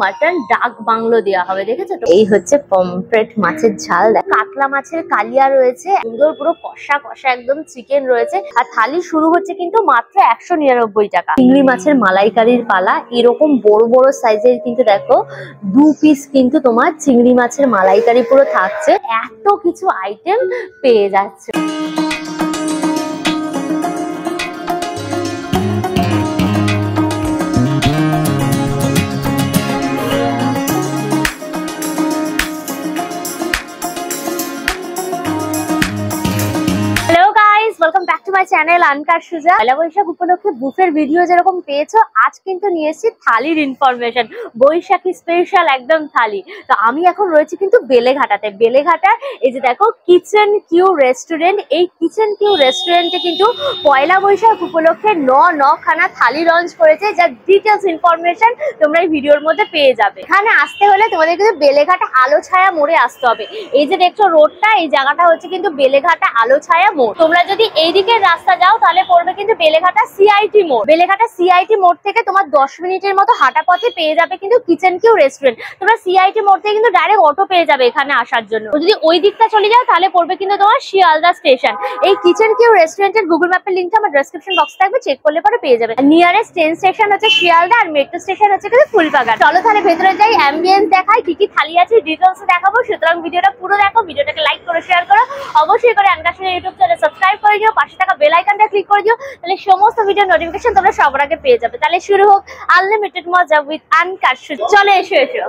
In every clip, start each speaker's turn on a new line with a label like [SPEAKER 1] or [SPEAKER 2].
[SPEAKER 1] Mutton ডাক bungalow দেওয়া হবে, দেখেছো তো? এই হচ্ছে পমফ্রেট মাছের ঝাল, কাতলা মাছের কালিয়া রয়েছে, সুন্দর পুরো কষা কষা একদম চিকেন রয়েছে। আর থালি শুরু হচ্ছে কিন্তু মাত্র 199 টাকা। চিংড়ি মাছের মালাইকারির পালা, এরকম বড় বড় সাইজের কিন্তু দেখো 2 পিস কিন্তু তোমার চিংড়ি মাছের মালাইকারি পুরো থাকছে। এত কিছু আইটেম পেয়ে যাচ্ছে। Welcome back to my channel আনকার সুজা। পয়লা বৈশাখ উপলক্ষে বুফের ভিডিও যেরকম পেয়েছো, আজ কিন্তু নিয়ে এসেছি থালির ইনফরমেশন, বৈশাখী স্পেশাল একদম থালি। তো আমি এখন রয়েছি কিন্তু বেলেঘাটাতে। বেলেঘাটার এই যে দেখো কিচেন কিউ রেস্টুরেন্ট, এই কিচেন কিউ রেস্টুরেন্টে কিন্তু পয়লা বৈশাখ উপলক্ষে খানা থালি লঞ্চ করেছে, যার ডিটেলস ইনফরমেশন তোমরা এই ভিডিওর মধ্যে পেয়ে যাবে। এখানে আসতে হলে তোমাদের কিন্তু বেলেঘাটা আলো ছায়া মোড়ে আসতে হবে। এই যে দেখছো রোডটা, এই জায়গাটা হচ্ছে কিন্তু বেলেঘাটা আলো ছায়া মোড়। তোমরা যদি এই দিকের রাস্তা যাও তাহলে পড়বে কিন্তু বেলেঘাটা সিআইটি মোড়। বেলেঘাটা সিআইটি মোড় থেকে তোমার 10 মিনিটের মতো হাঁটা পথে পেয়ে যাবে কিন্তু কিচেন কিউ রেস্টুরেন্ট। তোমরা সিআইটি মোড় থেকে কিন্তু ডাইরেক্ট অটো পেয়ে যাবে এখানে আসার জন্য। যদি ওই দিকটা চলে যাও তাহলে পড়বে কিন্তু তোমার শিয়ালদা স্টেশন। এই কিচেন কিউ রেস্টুরেন্টের গুগল ম্যাপের লিঙ্কটা আমার ডেসক্রিপশন বক্সে থাকবে, চেক করলে পরে পেয়ে যাবে। নিয়ারেস্ট ট্রেন স্টেশন হচ্ছে শিয়ালদা আর মেট্রো স্টেশন হচ্ছে কিন্তু ফুলবাগান। চলো তাহলে ভেতরে যাই, অ্যাম্বিয়েন্স দেখাই, কি কি থালি আছে ডিটেলস দেখাবো। সুতরাং ভিডিওটা পুরো দেখো, ভিডিওটাকে লাইক করে শেয়ার করো, অবশ্যই করে আনকার সুজা ইউটিউব চ্যানেল সাবস্ক্রাইব করে দিও, পাশে থাকা বেল আইকনটা ক্লিক করে দিও, তাহলে সমস্ত ভিডিও নোটিফিকেশন তোমরা সবার আগে পেয়ে যাবে। তাহলে শুরু হোক আনলিমিটেড মজা উইথ আনকার সুজা। চলে এসো এসো।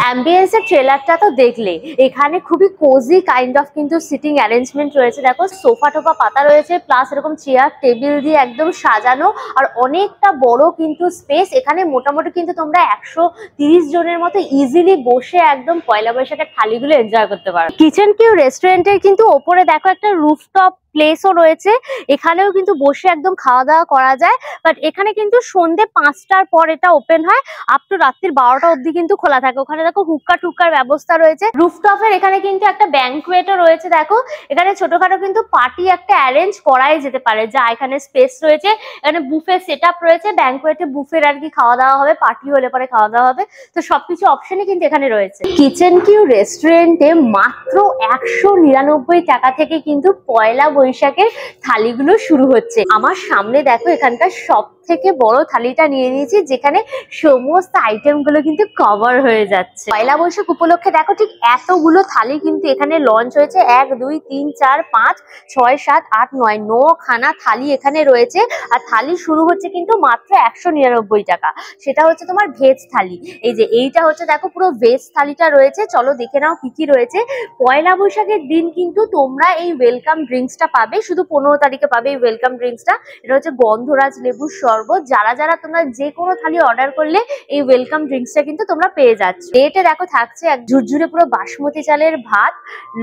[SPEAKER 1] অ্যাম্বিয়েন্সের ট্রেলারটা তো দেখলে, এখানে খুবই কোজি কাইন্ড অফ কিন্তু সিটিং অ্যারেঞ্জমেন্ট রয়েছে। দেখো সোফা টোফা পাতা রয়েছে, প্লাস এরকম চেয়ার টেবিল দিয়ে একদম সাজানো, আর অনেকটা বড় কিন্তু স্পেস। এখানে মোটামুটি কিন্তু তোমরা 130 জনের মতো ইজিলি বসে একদম পয়লা বৈশাখের থালিগুলো এনজয় করতে পারো। কিচেন কিউ রেস্টুরেন্টের কিন্তু ওপরে দেখো একটা রুফটপ প্লেসও রয়েছে, এখানেও কিন্তু বসে একদম খাওয়া দাওয়া করা যায়। বাট এখানে কিন্তু সন্ধ্যে 5টার পর এটা ওপেন হয়, আপ টু রাত্রির 12টা অবধি কিন্তু খোলা থাকে। ওখানে দেখো হুক্কা টুক্কার ব্যবস্থা রয়েছে। রুফটপের এখানে কিন্তু একটা ব্যাংকুয়েটও রয়েছে। দেখো এখানে ছোটখাটো কিন্তু পার্টি একটা অ্যারেঞ্জ করাই যেতে পারে, যা এখানে স্পেস রয়েছে। এখানে বুফে সেট আপ রয়েছে, ব্যাংকুয়েটে বুফের আর কি খাওয়া দাওয়া হবে, পার্টি হলে পরে খাওয়া দাওয়া হবে। তো সবকিছু অপশনই কিন্তু এখানে রয়েছে। কিচেন কিউ রেস্টুরেন্টে মাত্র 199 টাকা থেকে কিন্তু পয়লা বৈশাখের থালিগুলো শুরু হচ্ছে। আমার সামনে দেখো এখানকার সব থেকে বড় থালিটা নিয়ে নিয়েছি, যেখানে সমস্ত আইটেম গুলো কিন্তু কভার হয়ে যাচ্ছে। পয়লা বৈশাখ উপলক্ষে দেখো ঠিক এতগুলো থালি কিন্তু এখানে লঞ্চ হয়েছে। 1 2 3 4 5 6 7 8 9 খানা থালি এখানে রয়েছে। আর থালি শুরু হচ্ছে কিন্তু মাত্র 199 টাকা। সেটা হচ্ছে তোমার ভেজ থালি। এই যে এইটা হচ্ছে দেখো পুরো ভেজ থালিটা রয়েছে। চলো দেখে নাও কি কি রয়েছে। পয়লা বৈশাখের দিন কিন্তু তোমরা এই ওয়েলকাম ড্রিঙ্কসটা পাবে, শুধু 15 তারিখে পাবে এই ওয়েলকাম ড্রিঙ্কসটা। এটা হচ্ছে গন্ধরাজ লেবুর শরবত। যারা যারা তোমরা যে কোনো থালি অর্ডার করলে এই ওয়েলকাম ড্রিঙ্কসটা কিন্তু তোমরা পেয়ে যাচ্ছ। এতে দেখো থাকছে এক ঝুরঝুরে পুরো বাসমতি চালের ভাত,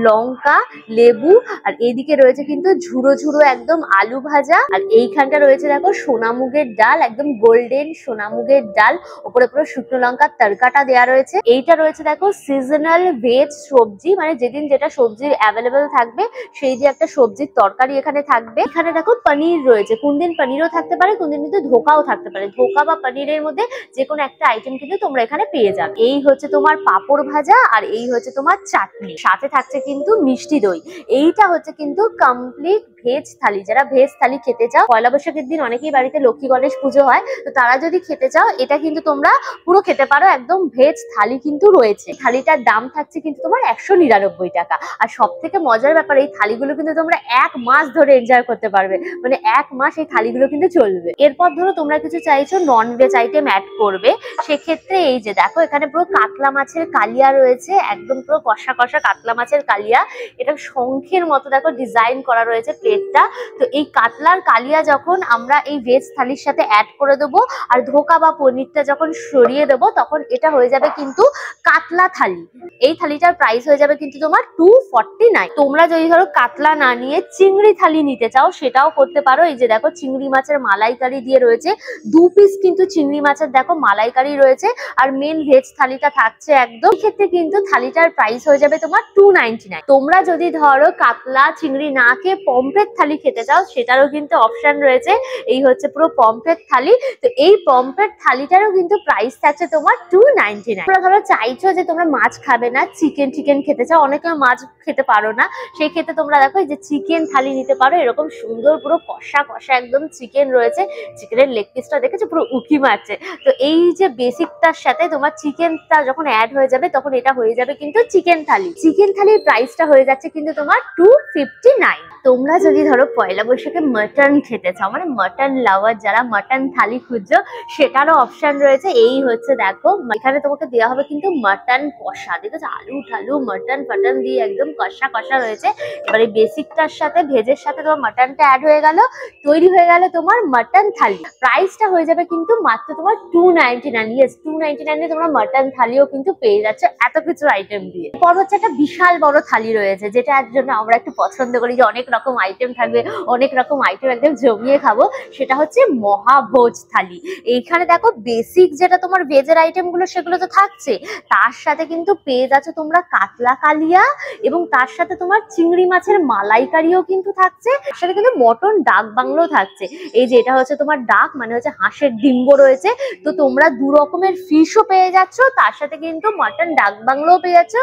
[SPEAKER 1] লঙ্কা, লেবু, আর এইদিকে রয়েছে কিন্তু ঝুরো ঝুরো একদম আলু ভাজা। আর এইখানটা রয়েছে দেখো সোনামুগের ডাল, একদম গোল্ডেন সোনামুগের ডাল, ওপরে পুরো শুকনো লঙ্কার তরকাটা দেওয়া রয়েছে। এইটা রয়েছে দেখো সিজনাল ভেজ সবজি, মানে যেদিন যেটা সবজি অ্যাভেলেবেল থাকবে সেই দিয়ে একটা সবজির তরকারি এখানে থাকবে। এখানে দেখো পনির রয়েছে, কোন দিন পনিরও থাকতে পারে, কোন দিন কিন্তু ধোকাও থাকতে পারে। ধোকা বা পনিরের মধ্যে যে কোনো একটা আইটেম কিন্তু তোমরা এখানে পেয়ে যাবে। এই হচ্ছে তোমার পাঁপড় ভাজা, আর এই হচ্ছে তোমার চাটনি, সাথে থাকছে কিন্তু মিষ্টি দই। এইটা হচ্ছে কিন্তু কমপ্লিট ভেজ থালি। যারা ভেজ থালি খেতে চাও, পয়লা বৈশাখের দিন অনেকেই বাড়িতে লক্ষ্মী গণেশ পুজো হয়, তো তারা যদি খেতে চাও এটা কিন্তু তোমরা পুরো খেতে পারো। একদম ভেজ থালি কিন্তু রয়েছে। থালিটার দাম থাকছে কিন্তু তোমার 199 টাকা। আর সব থেকে মজার ব্যাপার, এই থালিগুলো কিন্তু তোমরা 1 মাস ধরে এনজয় করতে পারবে, মানে 1 মাস এই থালিগুলো কিন্তু চলবে। এরপর ধরো তোমরা কিছু চাইছো নন ভেজ আইটেম অ্যাড করবে, সেক্ষেত্রে এই যে দেখো এখানে পুরো কাতলা মাছের কালিয়া রয়েছে, একদম পুরো কষা কষা কাতলা মাছের কালিয়া। এটা শঙ্খের মতো দেখো ডিজাইন করা রয়েছে প্লেটটা। তো এই কাতলার কালিয়া যখন আমরা এই ভেজ থালির সাথে অ্যাড করে দেবো আর ধোকা বা পনিরটা যখন সরিয়ে দেবো, তখন এটা হয়ে যাবে কিন্তু কাতলা থালি। এই থালিটার প্রাইস হয়ে যাবে কিন্তু তোমার 249। তোমরা যদি ধরো কাতলা না নিয়ে চিংড়ি থালি নিতে চাও সেটাও করতে পারো। এই যে দেখো চিংড়ি মাছের মালাইকারি দিয়ে রয়েছে, 2 পিস কিন্তু চিংড়ি মাছের দেখো মালাইকারি রয়েছে, আর মেন ভেজ থালিটা থাকছে একদম। ক্ষেত্রে কিন্তু থালিটার প্রাইস হয়ে যাবে তোমার 299। তোমরা যদি ধরো কাতলা চিংড়ি না খেয়ে পমফ্রেট থালি খেতে চাও সেটারও কিন্তু অপশন রয়েছে। এই হচ্ছে পুরো পমফ্রেট থালি। তো এই পমফ্রেট থালিটারও কিন্তু প্রাইস থাকছে তোমার 299। তোমরা ধরো চাইছো যে তোমরা মাছ খাবে না, চিকেন খেতে চাও, অনেকে মাছ খেতে পারো না, সেই ক্ষেত্রে তোমরা দেখো এই যে চিকেন থালি নিতে পারো। এরকম সুন্দর পুরো কষা কষা একদম চিকেন রয়েছে, চিকেনের লেগ পিসটা দেখেছো পুরো উকি মারছে। তো এই যে বেসিকটার সাথে তোমার চিকেনটা যখন অ্যাড হয়ে যাবে তখন এটা হয়ে যাবে কিন্তু চিকেন থালি। চিকেন থালির প্রাইসটা হয়ে যাচ্ছে কিন্তু তোমার 259। তোমরা যদি ধরো পয়লা বৈশাখে মাটন খেতে চাও, মানে মাটন লাভার যারা মাটন থালি খুঁজছো সেটারও অপশন রয়েছে। এই হচ্ছে দেখো এখানে তোমাকে দেওয়া হবে কিন্তু মাটন কষা, দেখেছো আলু ঠালু মাটন ফাটন দিয়ে একদম কষা কষা রয়েছে। এবার এই বেসিকটার সাথে ভেজের সাথে তোমার মাটনটা অ্যাড হয়ে গেল, তৈরি হয়ে গেল তোমার মাটন থালি। প্রাইসটা হয়ে যাবে কিন্তু মাত্র তোমার 299। ইয়েস 299 এ তোমরা মাটন থালিও কিন্তু পেয়ে যাচ্ছ এত কিছু আইটেম দিয়ে। পর হচ্ছে একটা বিশাল বড় থালি রয়েছে, যেটার জন্য আমরা একটু পছন্দ করি যে অনেক রকম আইটেম থাকবে, অনেক রকম আইটেম একদম জমিয়ে খাবো। সেটা হচ্ছে মহাভোজ থালি। এইখানে দেখো বেসিক যেটা তোমার ভেজের আইটেম গুলো সেগুলো তো থাকছে, তার সাথে কিন্তু পেয়ে যাচ্ছ তোমরা কাতলা কালিয়া, এবং তার সাথে তোমার চিংড়ি মাছের মালাইকারিও কিন্তু থাকছে, তার সাথে কিন্তু মটন ডাক বাংলো থাকছে। এই যে এটা হচ্ছে তোমার ডাক মানে হচ্ছে হাঁসের ডিম্ব রয়েছে। তো তোমরা 2 রকমের ফিশও পেয়ে যাচ্ছ, তার সাথে কিন্তু মটন ডাক বাংলোও পেয়ে যাচ্ছ।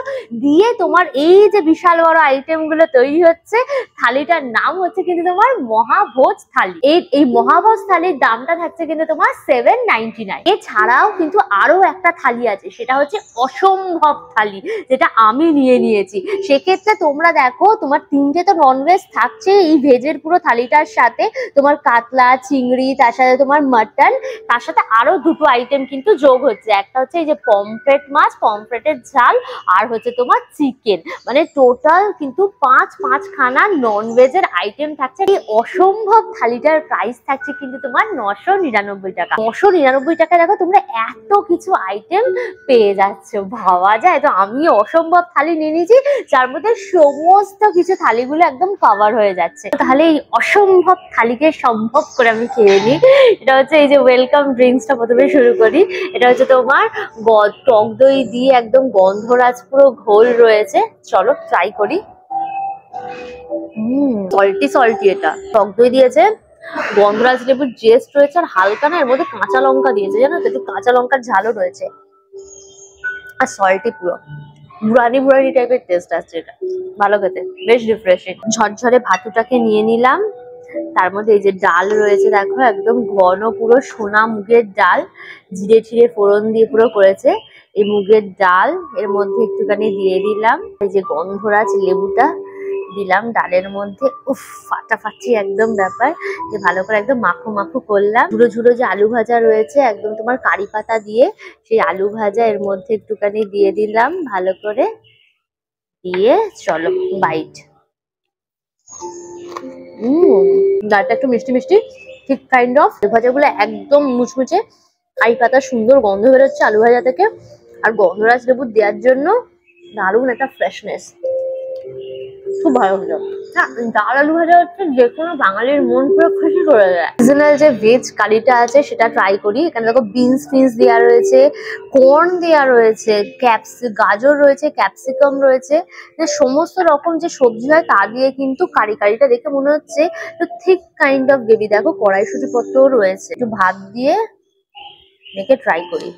[SPEAKER 1] দিয়ে তোমার এই যে বিশাল বড় আইটেম গুলো তৈরি হচ্ছে, থালিটার নাম হচ্ছে কিন্তু তোমার মহাভোজ থালি। এই মহাভোজ থালির দামটা থাকছে কিন্তু তোমার 799। এছাড়াও কিন্তু আরো একটা থালি আছে, সেটা হচ্ছে অসম্ভব থালি, যেটা আমি নিয়ে নিয়েছি। সেক্ষেত্রে তোমরা দেখো তোমার 3টে তো ননভেজ থাকছে এই ভেজের পুরো থালিটার সাথে, তোমার কাতলা চিংড়ি, তার সাথে তোমার মাটন, তার সাথে আরো 2টো আইটেম কিন্তু যোগ হচ্ছে। একটা হচ্ছে এই যে পমফ্রেট মাছ, পমফ্রেটের ঝাল, আর হচ্ছে তোমার চিকেন, মানে টোটাল কিন্তু 5 খানা ননভেজের আইটেম থাকছে। এই অসম্ভব থালিটার প্রাইস থাকছে কিন্তু তোমার 999 টাকা। 999 টাকা দেখো তোমরা এত কিছু আইটেম পেয়ে যাচ্ছ, ভাবা যায়? তো আমি অসম্ভব থালি নিয়ে নিয়েছি, যার মধ্যে সমস্ত কিছু থালিগুলো একদম কভার হয়ে যাচ্ছে। তাহলে এই অসম্ভব থালিকে সম্ভব করে আমি খেয়ে নিই। এটা হচ্ছে এই যে ওয়েলকাম ড্রিঙ্কসটা প্রথমে শুরু করি। এটা হচ্ছে তোমার টক দই দিয়ে একদম গন্ধরাজ পুরো ঘোল রয়েছে, চলো ট্রাই করি। সল্টি এটা টক দই দিয়েছে, গন্ধরাজ লেবুর জেস্ট রয়েছে, আর হালকা না এর মধ্যে কাঁচা লঙ্কা দিয়েছে, জানো তো একটু কাঁচা লঙ্কার ঝালও রয়েছে, আর সল্টি পুরো বুড়ানি টাইপের টেস্ট আসছে। এটা ভালো খেতে, বেশ রিফ্রেশিং। ঝরঝরে ভাতুটাকে নিয়ে নিলাম, তার মধ্যে এই যে ডাল রয়েছে দেখো একদম ঘন পুরো সোনা মুগের ডাল, জিরে ছিঁড়ে ফোড়ন দিয়ে পুরো করেছে। এই মুগের ডাল এর মধ্যে একটুখানি দিয়ে দিলাম এই যে গন্ধরাজ লেবুটা দিলাম ডালের মধ্যে, উফ ফাটাফাটি একদম ব্যাপার। যে ভালো করে একদম মাখো মাখো করলাম। ঝুড়ো ঝুড়ো যে আলু ভাজা রয়েছে একদম তোমার কারি পাতা দিয়ে, সেই আলু ভাজা এর মধ্যে একটুখানি দিয়ে দিলাম ভালো করে, দিয়ে চলো বাইট। ডালটা একটু মিষ্টি মিষ্টি ঠিক কাইন্ড অফ। আলু ভাজাগুলো একদম মুচমুচে, কারি পাতা সুন্দর গন্ধ বেরোচ্ছে আলু ভাজা থেকে, আর গন্ধরাজ লেবু দেওয়ার জন্য দারুণ একটা ফ্রেশনেস, খুব ভালো হলো। ডাল আলু ভাজা হচ্ছে যে কোনো বাঙালির মন পুরো খুশি করে দেয়। সিজনাল যে ভেজ কারিটা আছে সেটা ট্রাই করি। এখানে দেখো বিনস দেওয়া রয়েছে, কর্ন দেওয়া রয়েছে, গাজর রয়েছে, ক্যাপসিকাম রয়েছে, সমস্ত রকম যে সবজি হয় তা দিয়ে কিন্তু কারিটা দেখে মনে হচ্ছে তো থিক কাইন্ড অফ গ্রেভি। দেখো কড়াইশুঁটি পত্রও রয়েছে। একটু ভাত দিয়ে দেখে ট্রাই করি।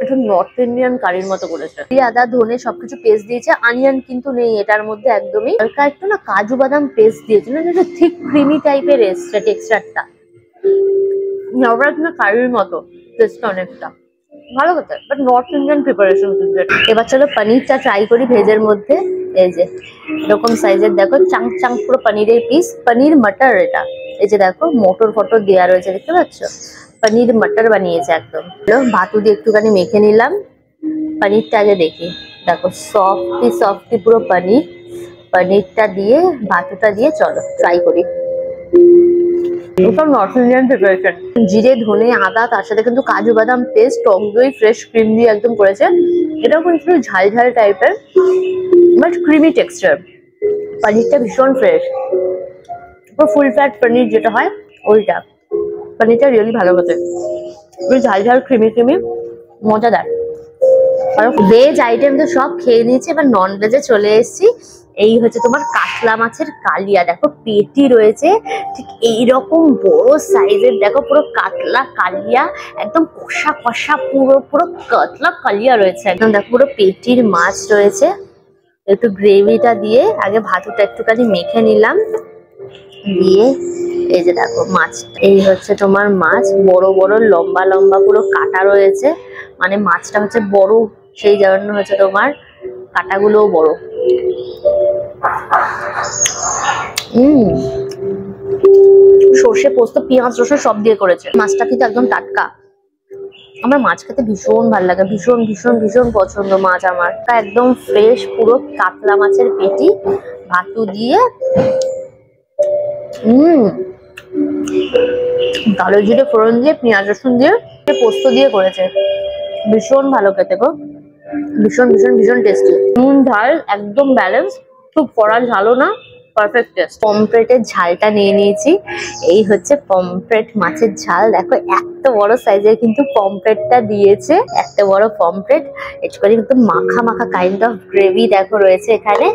[SPEAKER 1] একটু নর্থ ইন্ডিয়ান কারির মতো করেছে, আদা ধনে সবকিছু পেস্ট দিয়েছে, অনিয়ন কিন্তু নেই এটার মধ্যে একদমই। হালকা একটু না কাজু বাদাম পেস্ট দিয়েছে, না একটু থিক ক্রিমি টাইপের এসছে টেক্সচারটা, নবরত্ন কারির মতো টেস্টটা অনেকটা ভালো খেতে, বাট নর্থ ইন্ডিয়ান প্রিপারেশন কিন্তু। এবার চলো পনিরটা ট্রাই করি ভেজের মধ্যে। এই যে এরকম সাইজের দেখো চাং পুরো পনিরের পিস, পনির মটর এটা এই যে দেখো মটর ফটর দেওয়া রয়েছে, দেখতে পাচ্ছ? পনির মটর বানিয়েছে একদম। ভাতু দিয়ে একটুখানি মেখে নিলাম। পনিরটা আগে দেখি, দেখো সফটি সফটি পুরো পনির। পনিরটা দিয়ে ভাতুটা দিয়ে চলো ট্রাই করি। সব নর্থ ইন্ডিয়ান প্রিপারেশন, জিরে ধনে আদা, তার সাথে কিন্তু কাজু বাদাম পেস্ট, টক দই, ফ্রেশ ক্রিম দিয়ে একদম করেছে। এটাও কিন্তু ঝাল ঝাল টাইপের, বাট ক্রিমি টেক্সচার। পনিরটা ভীষণ ফ্রেশ, ফুল ফ্যাট পনির যেটা হয় ওইটা। পনিরটা রিয়েলি ভালো হতে, ওই ঝাল ঝাল ক্রিমি ক্রিমি, মজাদার। আর ভেজ আইটেম তো সব খেয়ে নিয়েছি, এবার নন ভেজে চলে এসেছি। এই হচ্ছে তোমার কাতলা মাছের কালিয়া, দেখো পেটি রয়েছে ঠিক এইরকম বড় সাইজের, দেখো পুরো কাতলা কালিয়া, একদম কষা কষা পুরো পুরো কাতলা কালিয়া রয়েছে একদম। দেখো পুরো পেটির মাছ রয়েছে। একটু গ্রেভিটা দিয়ে আগে ভাতুটা একটুখানি মেখে নিলাম, দিয়ে এই যে দেখো মাছ, এই হচ্ছে তোমার মাছ, বড় বড় লম্বা লম্বা পুরো কাটা রয়েছে, মানে মাছটা হচ্ছে বড়, সেই জন্য হচ্ছে তোমার কাটাগুলোও বড়। সর্ষে পোস্ত পেঁয়াজ রসুন সব দিয়ে করেছে, মাছটা কিন্তু একদম টাটকা। আমার মাছ খেতে ভীষণ ভালো লাগে, ভীষণ ভীষণ ভীষণ পছন্দ মাছ আমার। একদম ফ্রেশ পুরো কাতলা মাছের পেটি, ভাতু দিয়ে কালো জিরে ফোড়ন দিয়ে পেঁয়াজ রসুন দিয়ে পোস্ত দিয়ে করেছে, ভীষণ ভালো খেতে গো, ভীষণ ভীষণ ভীষণ টেস্টি। নুন ঝাল একদম ব্যালেন্স, খুব কড়া ঝালও না, পারফেক্ট টেস্ট। পমফ্রেটের ঝালটা নিয়ে নিয়েছি, এই হচ্ছে পমফ্রেট মাছের ঝাল। দেখো এত বড় সাইজের কিন্তু পমফ্রেটটা দিয়েছে, এত বড় পমফ্রেট। একটুখানি কিন্তু মাখা মাখা কাইন্ড অফ গ্রেভি দেখো রয়েছে এখানে।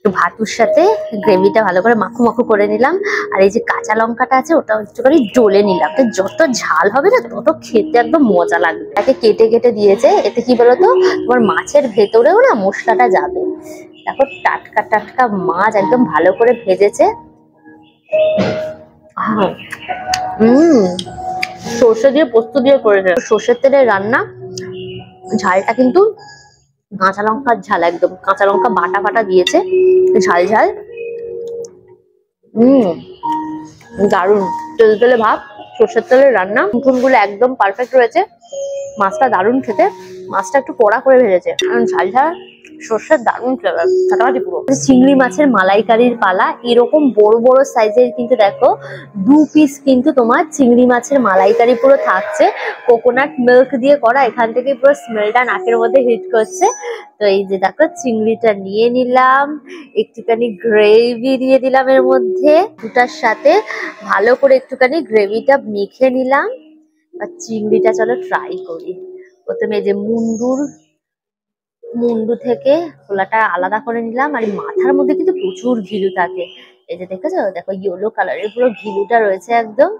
[SPEAKER 1] ভাতুর সাথে গ্রেভিটা ভালো করে মাখু মাখু করে নিলাম, আর এই যে কাঁচা লঙ্কাটা আছে ওটা একটুখানি ডলে নিলাম। তো যত ঝাল হবে না তত খেতে একদম মজা লাগবে। তাকে কেটে কেটে দিয়েছে, এতে কি বলতো তোমার মাছের ভেতরেও না মশলাটা যাবে। দেখো টাটকা টাটকা মাছ একদম ভালো করে ভেজেছে। সর্ষে দিয়ে পোস্ত দিয়ে করেছে, সর্ষের তেলে রান্না, ঝালটা কিন্তু কাঁচা লঙ্কার ঝাল, একদম কাঁচা লঙ্কা বাটা বাটা দিয়েছে, ঝাল ঝাল। দারুন, তেল তেলে ভাব, সর্ষের তেলের রান্না, গুলো একদম পারফেক্ট রয়েছে। মাছটা দারুন খেতে, মাছটা একটু কড়া করে ভেজেছে, কারণ ঝাল ঝাল সর্ষের দারুন ফ্লেভার, ফাটাফাটি পুরো। চিংড়ি মাছের মালাইকারির পালা, এরকম বড় বড় সাইজের কিন্তু দেখো 2 পিস কিন্তু তোমার চিংড়ি মাছের মালাইকারি পুরো থাকছে, কোকোনাট মিল্ক দিয়ে করা। এখান থেকে পুরো স্মেলটা নাকের মধ্যে হিট করছে। তো এই যে দেখো চিংড়িটা নিয়ে নিলাম, একটুখানি গ্রেভি দিয়ে দিলাম এর মধ্যে, দুটার সাথে ভালো করে একটুখানি গ্রেভিটা মেখে নিলাম। আর চিংড়িটা চলো ট্রাই করি। প্রথমে যে মুন্ডু থেকে খোলাটা আলাদা করে নিলাম, আর মাথার মধ্যে কিন্তু প্রচুর ঘিলু থাকে। এই যে দেখেছো, দেখো ইয়েলো কালারের পুরো ঘিলুটা রয়েছে একদম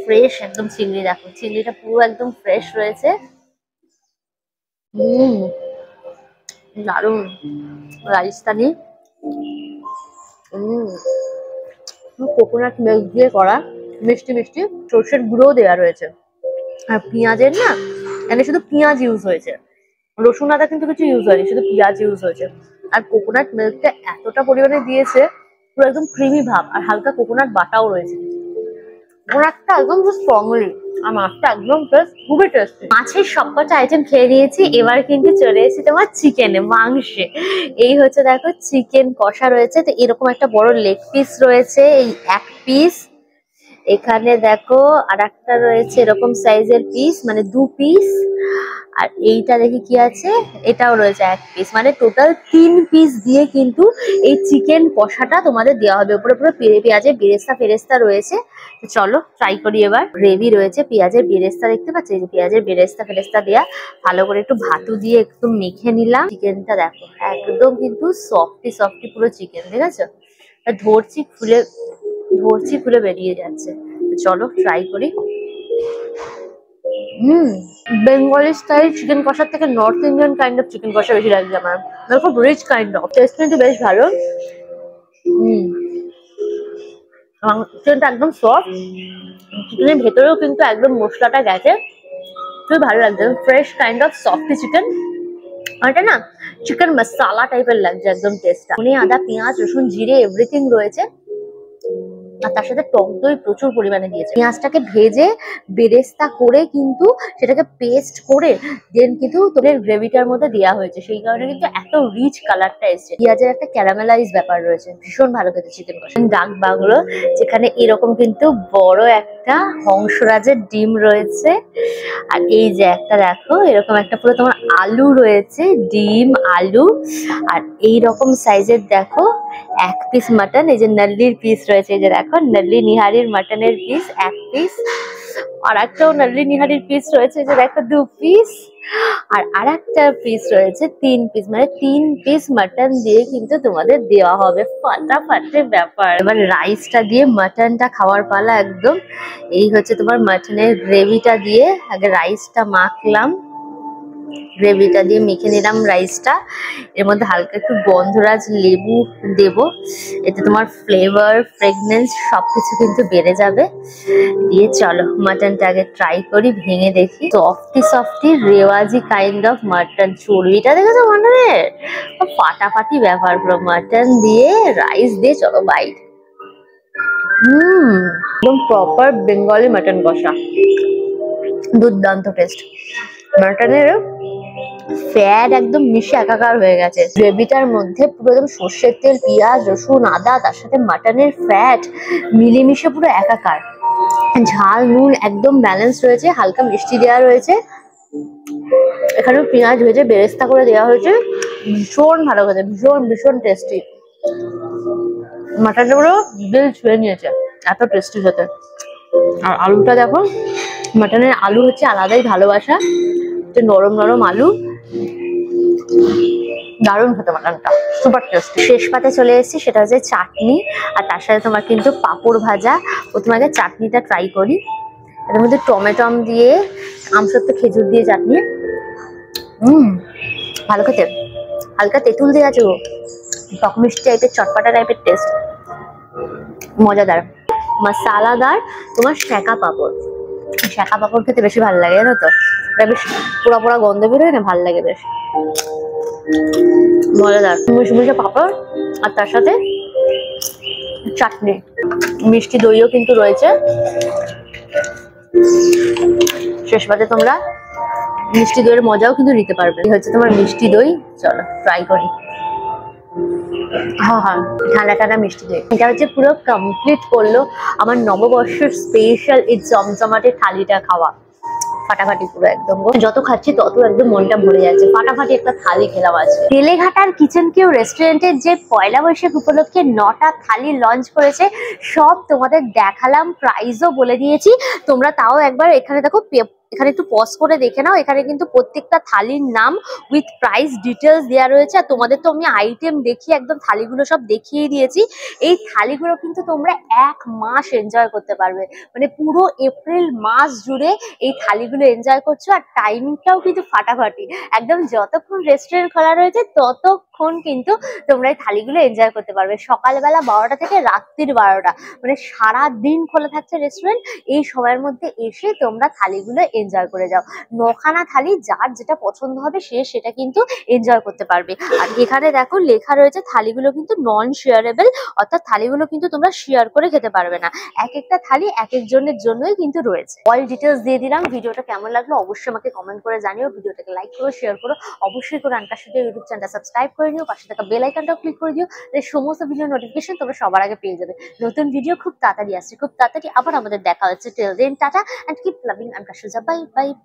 [SPEAKER 1] ফ্রেশ, একদম চিংড়ি। দেখো চিংড়িটা পুরো একদম ফ্রেশ রয়েছে। দারুন রাজস্থানি। কোকোনাট মিল্ক দিয়ে করা, মিষ্টি মিষ্টি, সর্ষের গুঁড়োও দেওয়া রয়েছে। আর পেঁয়াজের না, এখানে শুধু পেঁয়াজ ইউজ হয়েছে, রসুন আদা কিন্তু কিছু ইউজ হয়নি, শুধু পেঁয়াজ ইউজ হয়েছে। আর কোকোনাট মিল্কটা এতটা পরিমাণে দিয়েছে, পুরো একদম ক্রিমি ভাব, আর হালকা কোকোনাট বাটাও রয়েছে। কোকোনাটটা একদম স্ট্রংলি, আর মাছটা একদম ফ্রেশ, খুবই টেস্টি। মাছের সবকটা আইটেম খেয়ে নিয়েছি, এবার কিন্তু চলে এসেছি তোমার চিকেনে, মাংসে। এই হচ্ছে দেখো চিকেন কষা রয়েছে, তো এরকম একটা বড় লেগ পিস রয়েছে, এই 1 পিস। এখানে দেখো আর একটা রয়েছে এরকম সাইজের পিস, মানে 2 পিস। আর এইটা দেখি কি আছে, এটাও রয়েছে 1 পিস, মানে টোটাল 3 পিস দিয়ে কিন্তু এই চিকেন কষাটা তোমাদের দেওয়া হবে। উপরে পুরো পেঁয়াজের বেরেস্তা ফেরেস্তা রয়েছে। তো চলো ট্রাই করি এবার। গ্রেভি রয়েছে, পেঁয়াজের বেরেস্তা দেখতে পাচ্ছি, এই যে পেঁয়াজের বেরেস্তা ফেরেস্তা দেওয়া, ভালো করে একটু ভাতু দিয়ে একটু মেখে নিলাম। চিকেনটা দেখো একদম কিন্তু সফটি সফটি পুরো চিকেন, ঠিক আছে? ধরছি খুলে বেরিয়ে যাচ্ছে। চলো ট্রাই করি। বেঙ্গলি স্টাইল চিকেন কষার থেকে north Indian kind of chicken কষা বেশি লাগছে আমার, খুব রিচ কাইন্ড অফ, টেস্ট কিন্তু বেশ ভালো। চিকেনটা একদম সফট, চিকেনের ভেতরেও কিন্তু একদম মশলাটা গেছে, খুবই ভালো লাগছে, fresh kind of softy chicken. আর এটা না চিকেন মশলা টাইপের লাগছে একদম টেস্টটা, ধনে আদা পেঁয়াজ রসুন জিরে এভরিথিং রয়েছে। আর তার সাথে টক দই প্রচুর পরিমাণে দিয়েছে। পেঁয়াজটাকে ভেজে বেরেস্তা করে কিন্তু সেটাকে পেস্ট করে দেন কিন্তু তোদের গ্রেভিটার মধ্যে দেওয়া হয়েছে, সেই কারণে কিন্তু এত রিচ কালারটা এসছে। পেঁয়াজের একটা ক্যারামেলাইজ ব্যাপার রয়েছে, ভীষণ ভালো খেতে চিকেন কষা। ডাক বাংলো, যেখানে এরকম কিন্তু বড় একটা হংসরাজের ডিম রয়েছে, আর এই যে একটা দেখো এরকম একটা পুরো তোমার আলু রয়েছে, ডিম আলু, আর এই রকম সাইজের দেখো এক পিস মাটন, এই যে নল্লির পিস রয়েছে, এই যে দেখো নল্লি নিহারির মাটনের পিস এক পিস, আর একটাও নল্লি নিহারির পিস রয়েছে, এই যে দেখো 2 পিস, আর আরেকটা পিস রয়েছে 3 পিস, মানে 3 পিস মাটন দিয়ে কিন্তু তোমাদের দেওয়া হবে। ফাটাফাটি ব্যাপার। এবার রাইসটা দিয়ে মাটনটা খাওয়ার পালা একদম। এই হচ্ছে তোমার মাটনের গ্রেভিটা দিয়ে আগে রাইসটা মাখলাম, গ্রেভিটা দিয়ে মেখে নিলাম রাইসটা, এর মধ্যে হালকা একটু গন্ধরাজ লেবু দেব, এতে তোমার ফ্লেভার ফ্রেগনেন্স সবকিছু কিন্তু বেড়ে যাবে। দিয়ে চলো মাটনটা আগে ট্রাই করি, ভেঙে দেখি। সফটি সফটি রেওয়াজি কাইন্ড অফ মাটন, চর্বিটা দেখেছো মাটনের, ফাটাফাটি ব্যাপার পুরো। মাটন দিয়ে রাইস দিয়ে চলো বাইট। একদম প্রপার বেঙ্গলি মাটন কষা, দুর্দান্ত টেস্ট। মাটনের ফ্যাট একদম মিশে একাকার হয়ে গেছে গ্রেভিটার মধ্যে, পুরো একদম সর্ষের তেল, পেঁয়াজ, রসুন, আদা, তার সাথে মাটনের ফ্যাট মিলেমিশে পুরো একাকার। ঝাল নুন একদম ব্যালেন্স রয়েছে, হালকা মিষ্টি দেওয়া রয়েছে, এখানেও পেঁয়াজ ভেজে বেরেস্তা করে দেওয়া হয়েছে, ভীষণ ভালো খেতে, ভীষণ ভীষণ টেস্টি। মাটনটা পুরো দিল ছুঁয়ে নিয়েছে, এত টেস্টি খেতে। আর আলুটা দেখো, মাটনের আলু হচ্ছে আলাদাই ভালোবাসা, নরম নরম আলু, দারুণ খেতে মাটনটা, সুপার টেস্টি। শেষ পাতে চলে এসেছি, সেটা হচ্ছে চাটনি, আর তার সাথে তোমার কিন্তু পাঁপড় ভাজা। প্রথমে আগে চাটনিটা ট্রাই করি, এর মধ্যে টমেটম দিয়ে, আমসত্ব খেজুর দিয়ে চাটনি, ভালো খেতে, হালকা তেঁতুল দিয়ে আছে, টক মিষ্টি টাইপের চটপাটা টাইপের টেস্ট, মজাদার মশালাদার। তোমার সেঁকা পাঁপড়, সেঁকা পাঁপড় খেতে বেশি ভালো লাগে জানো তো, বেশ পোড়া পোড়া গন্ধ বেরোয় না, ভালো লাগে বেশ, মজাদার মুছে মুছে পাঁপড়, আর তার সাথে চাটনি, মিষ্টি দইও কিন্তু রয়েছে। শেষ পাতে তোমরা মিষ্টি দইয়ের মজাও কিন্তু নিতে পারবে। এই হচ্ছে তোমার মিষ্টি দই, চলো ট্রাই করি। হ্যাঁ হ্যাঁ, ঠান্ডা ঠান্ডা মিষ্টি দই, এটা হচ্ছে পুরো কমপ্লিট করলো আমার নববর্ষের স্পেশাল এই জমজমাটে থালিটা খাওয়া। ফাটাফাটি পুরো একদম, যত খাচ্ছি তত একদম মনটা ভরে যাচ্ছে, ফাটাফাটি একটা থালি খেলাম আজকে। বেলেঘাটার কিচেন কিউ রেস্টুরেন্টের যে পয়লা বৈশাখ উপলক্ষে 9টা থালি লঞ্চ করেছে, সব তোমাদের দেখালাম, প্রাইসও বলে দিয়েছি। তোমরা তাও একবার এখানে দেখো, এখানে একটু পজ করে দেখে নাও, এখানে কিন্তু প্রত্যেকটা থালির নাম উইথ প্রাইস ডিটেলস দেওয়া রয়েছে। আর তোমাদের তো আমি আইটেম দেখিয়ে একদম থালিগুলো সব দেখিয়ে দিয়েছি। এই থালিগুলো কিন্তু তোমরা 1 মাস এনজয় করতে পারবে, মানে পুরো এপ্রিল মাস জুড়ে এই থালিগুলো এনজয় করছো। আর টাইমিংটাও কিন্তু ফাটাফাটি, একদম যতক্ষণ রেস্টুরেন্ট খোলা রয়েছে ততক্ষণ কিন্তু তোমরা এই থালিগুলো এনজয় করতে পারবে। সকালবেলা 12টা থেকে রাত্রির 12টা, মানে সারা দিন খোলা থাকছে রেস্টুরেন্ট। এই সময়ের মধ্যে এসে তোমরা থালিগুলো এনজয় করে যাও। 9খানা থালি, যার যেটা পছন্দ হবে সে সেটা কিন্তু এনজয় করতে পারবে। আর এখানে দেখো লেখা রয়েছে থালিগুলো কিন্তু নন শেয়ারেবল, অর্থাৎ থালিগুলো কিন্তু তোমরা শেয়ার করে খেতে পারবে না, এক একটা থালি এক একজনের জন্যই কিন্তু রয়েছে। অল ডিটেলস দিয়ে দিলাম। ভিডিওটা কেমন লাগলো অবশ্যই আমাকে কমেন্ট করে জানিও, ভিডিওটাকে লাইক করো, শেয়ার করো, অবশ্যই করে আনকাশুদি ইউটিউব চ্যানেলটা সাবস্ক্রাইব করে নিও, পাশে থাকা বেল আইকনটাও ক্লিক করে দিও, এই সমস্ত ভিডিও নোটিফিকেশন তোমরা সবার আগে পেয়ে যাবে। নতুন ভিডিও খুব তাড়াতাড়ি আসছে, খুব তাড়াতাড়ি আবার আমাদের দেখা হচ্ছে। Till then tata and keep loving আনকাশুজা, বাই বাই বাই।